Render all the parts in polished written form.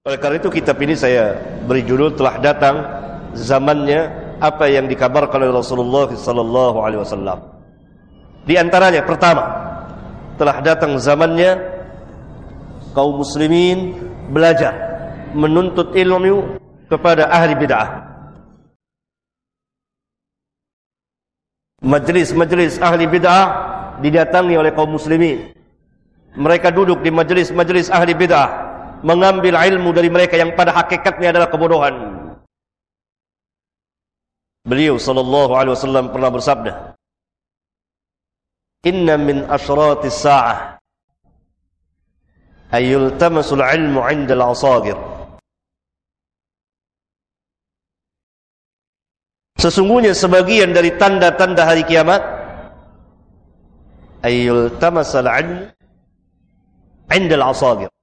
Oleh karena itu kitab ini saya beri judul telah datang zamannya apa yang dikabarkan oleh Rasulullah sallallahu alaihi wasallam. Di antaranya pertama, telah datang zamannya kaum muslimin belajar menuntut ilmu kepada ahli bid'ah. Majlis-majlis ahli bid'ah didatangi oleh kaum muslimin. Mereka duduk di majlis-majlis ahli bid'ah, mengambil ilmu dari mereka yang pada hakikatnya adalah kebodohan. Beliau sallallahu alaihi wasallam pernah bersabda, "Inna min asyratis sa'ah ayyultamasul ilmu 'inda al-asagir." Sesungguhnya sebagian dari tanda-tanda hari kiamat, ayyultamasul ilmu 'inda al-asagir.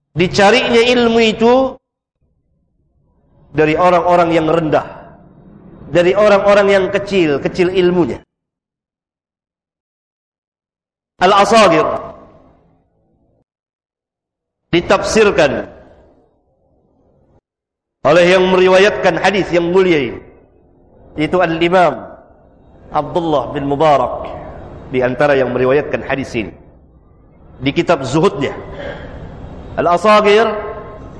Dicarinya ilmu itu dari orang-orang yang rendah, dari orang-orang yang kecil ilmunya. Al-asagir ditafsirkan oleh yang meriwayatkan hadis yang mulia ini, yaitu Al-Imam Abdullah bin Mubarak, di antara yang meriwayatkan hadis ini di kitab zuhudnya. Al-asagir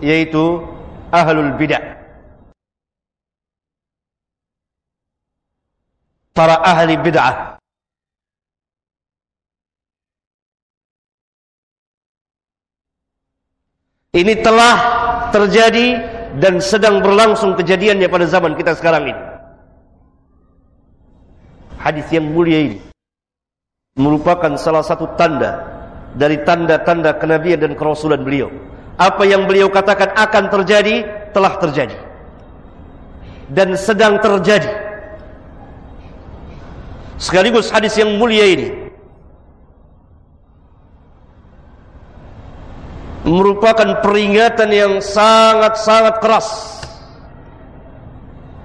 yaitu ahlul bid'ah, para ahli bid'ah. Ini telah terjadi dan sedang berlangsung kejadiannya pada zaman kita sekarang ini. Hadis yang mulia ini merupakan salah satu tanda dari tanda-tanda kenabian dan kerasulan beliau. Apa yang beliau katakan akan terjadi, telah terjadi dan sedang terjadi. Sekaligus hadis yang mulia ini merupakan peringatan yang sangat-sangat keras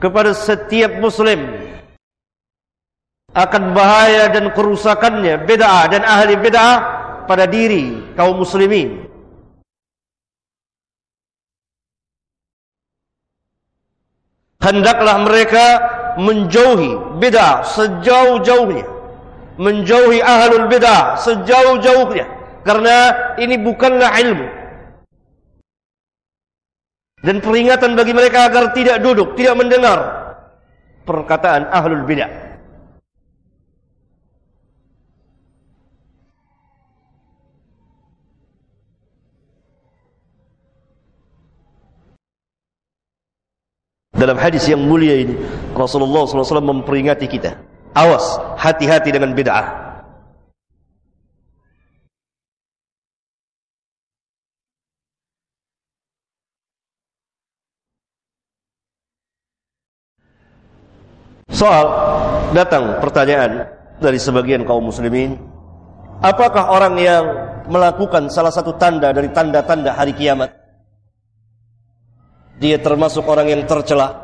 kepada setiap muslim akan bahaya dan kerusakannya bid'ah dan ahli bid'ah pada diri kaum muslimin. Hendaklah mereka menjauhi bid'ah sejauh-jauhnya, menjauhi ahlul bid'ah sejauh-jauhnya, karena ini bukanlah ilmu. Dan peringatan bagi mereka agar tidak duduk, tidak mendengar perkataan ahlul bid'ah. Dalam hadis yang mulia ini, Rasulullah SAW memperingati kita, awas, hati-hati dengan bid'ah. Soal datang pertanyaan dari sebagian kaum muslimin, apakah orang yang melakukan salah satu tanda dari tanda-tanda hari kiamat dia termasuk orang yang tercela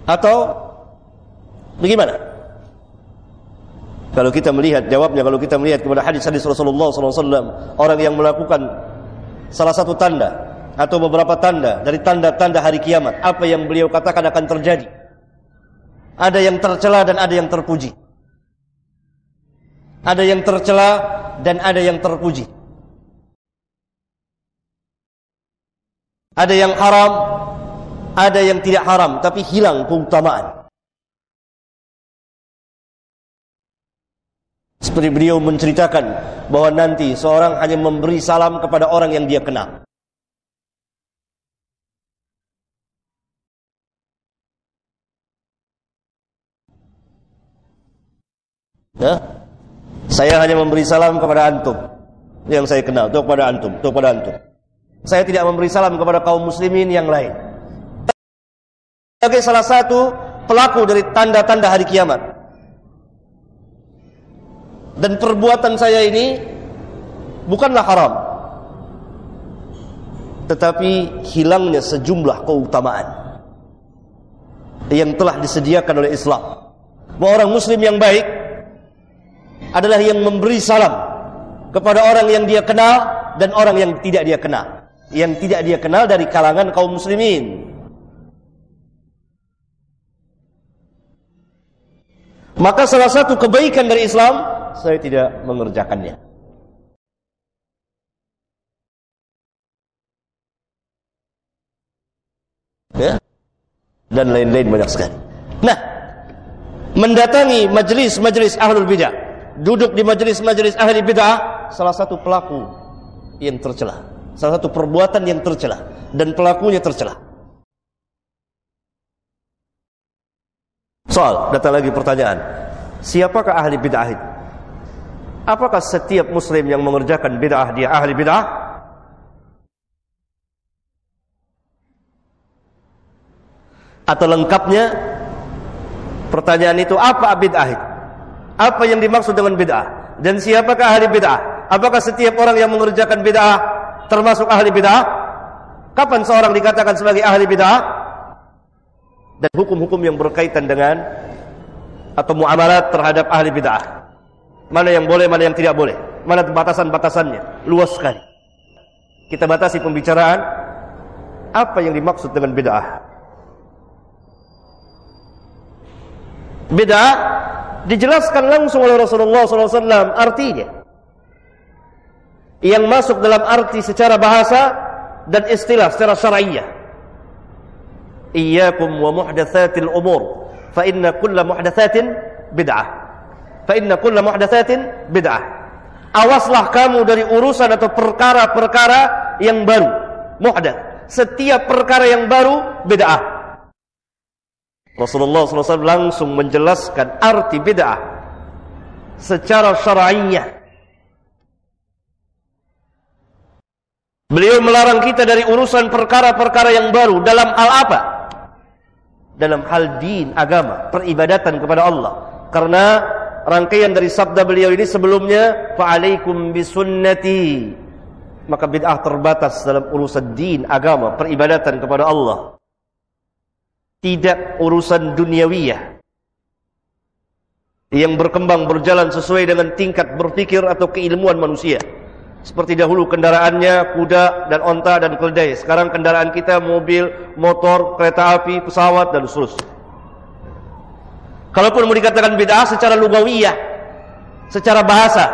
atau bagaimana? Kalau kita melihat jawabnya, kalau kita melihat kepada hadis-hadis Rasulullah SAW, orang yang melakukan salah satu tanda atau beberapa tanda dari tanda-tanda hari kiamat, apa yang beliau katakan akan terjadi, ada yang tercela dan ada yang terpuji, ada yang tercela dan ada yang terpuji, ada yang haram, ada yang tidak haram, tapi hilang keutamaan. Seperti beliau menceritakan bahwa nanti seorang hanya memberi salam kepada orang yang dia kenal. Ya? Saya hanya memberi salam kepada antum yang saya kenal, atau kepada antum, atau kepada antum. Saya tidak memberi salam kepada kaum muslimin yang lain. Sebagai salah satu pelaku dari tanda-tanda hari kiamat. Dan perbuatan saya ini bukanlah haram, tetapi hilangnya sejumlah keutamaan yang telah disediakan oleh Islam. Bahwa orang muslim yang baik adalah yang memberi salam kepada orang yang dia kenal dan orang yang tidak dia kenal. Yang tidak dia kenal dari kalangan kaum muslimin. Maka salah satu kebaikan dari Islam, saya tidak mengerjakannya. Ya? Dan lain-lain banyak sekali. Nah, mendatangi majelis-majelis ahlul bidah, duduk di majelis-majelis ahli bidah, salah satu pelaku yang tercela, salah satu perbuatan yang tercela, dan pelakunya tercela. Soal, datang lagi pertanyaan, siapakah ahli bid'ah itu? Apakah setiap muslim yang mengerjakan bid'ah dia ahli bid'ah? Atau lengkapnya pertanyaan itu, apa bid'ah itu? Apa yang dimaksud dengan bid'ah? Dan siapakah ahli bid'ah? Apakah setiap orang yang mengerjakan bid'ah termasuk ahli bid'ah? Kapan seorang dikatakan sebagai ahli bid'ah? Dan hukum-hukum yang berkaitan dengan atau muamalat terhadap ahli bid'ah. Mana yang boleh, mana yang tidak boleh. Mana batasan-batasannya. Luas sekali. Kita batasi pembicaraan apa yang dimaksud dengan bid'ah. Bid'ah dijelaskan langsung oleh Rasulullah SAW artinya, yang masuk dalam arti secara bahasa dan istilah secara syar'iyyah. Iyyakum wa muhdatsatil umur, fa inna kulla muhdatsatin bid'ah. Fa inna kulla muhdatsatin bid'ah. Awaslah kamu dari urusan atau perkara-perkara yang baru, muhdats. Setiap perkara yang baru bid'ah. Rasulullah SAW langsung menjelaskan arti bid'ah secara syar'iyyah. Beliau melarang kita dari urusan perkara-perkara yang baru. Dalam hal apa? Dalam hal din, agama, peribadatan kepada Allah. Karena rangkaian dari sabda beliau ini sebelumnya, fa'alaikum bisunnati. Maka bid'ah terbatas dalam urusan din, agama, peribadatan kepada Allah. Tidak urusan duniawiyah yang berkembang berjalan sesuai dengan tingkat berpikir atau keilmuan manusia. Seperti dahulu kendaraannya kuda dan onta dan keledai. Sekarang kendaraan kita mobil, motor, kereta api, pesawat dan seterusnya. Kalaupun mau dikatakan bid'ah secara lugawiyah, secara bahasa,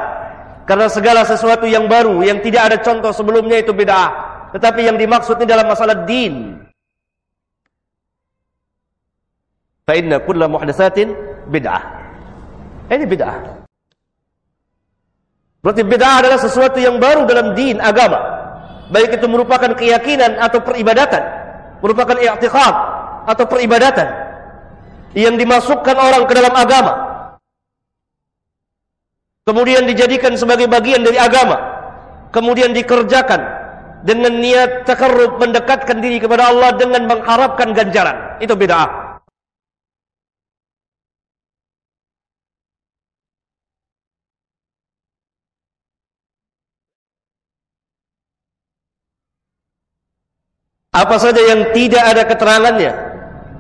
karena segala sesuatu yang baru yang tidak ada contoh sebelumnya itu bid'ah. Tetapi yang dimaksud ini dalam masalah din. Fa inna kulla muhdatsatin bid'ah. Ini bid'ah. Berarti bid'ah adalah sesuatu yang baru dalam din, agama. Baik itu merupakan keyakinan atau peribadatan, merupakan i'tiqad atau peribadatan yang dimasukkan orang ke dalam agama, kemudian dijadikan sebagai bagian dari agama, kemudian dikerjakan dengan niat takarrub, mendekatkan diri kepada Allah dengan mengharapkan ganjaran. Itu bid'ah. Apa saja yang tidak ada keterangannya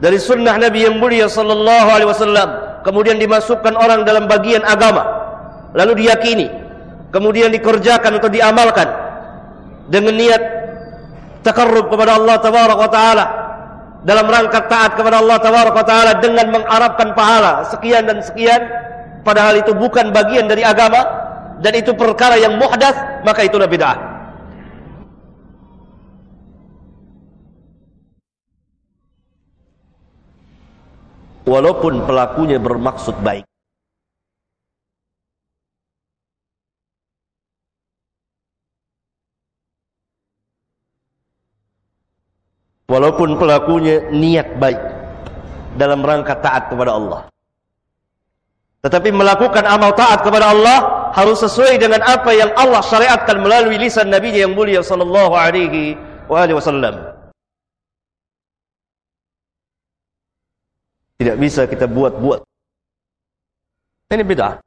dari sunnah Nabi yang mulia sallallahu alaihi wasallam, kemudian dimasukkan orang dalam bagian agama, lalu diyakini, kemudian dikerjakan atau diamalkan dengan niat takarrub kepada Allah tabaraka wa taala, dalam rangka taat kepada Allah tabaraka wa taala dengan mengharapkan pahala sekian dan sekian, padahal itu bukan bagian dari agama dan itu perkara yang muhdats, maka itulah bid'ah. Walaupun pelakunya bermaksud baik. Walaupun pelakunya niat baik dalam rangka taat kepada Allah. Tetapi melakukan amal taat kepada Allah harus sesuai dengan apa yang Allah syariatkan melalui lisan Nabi yang mulia sallallahu alaihi wasallam. Tidak bisa kita buat-buat. Ini bid'ah.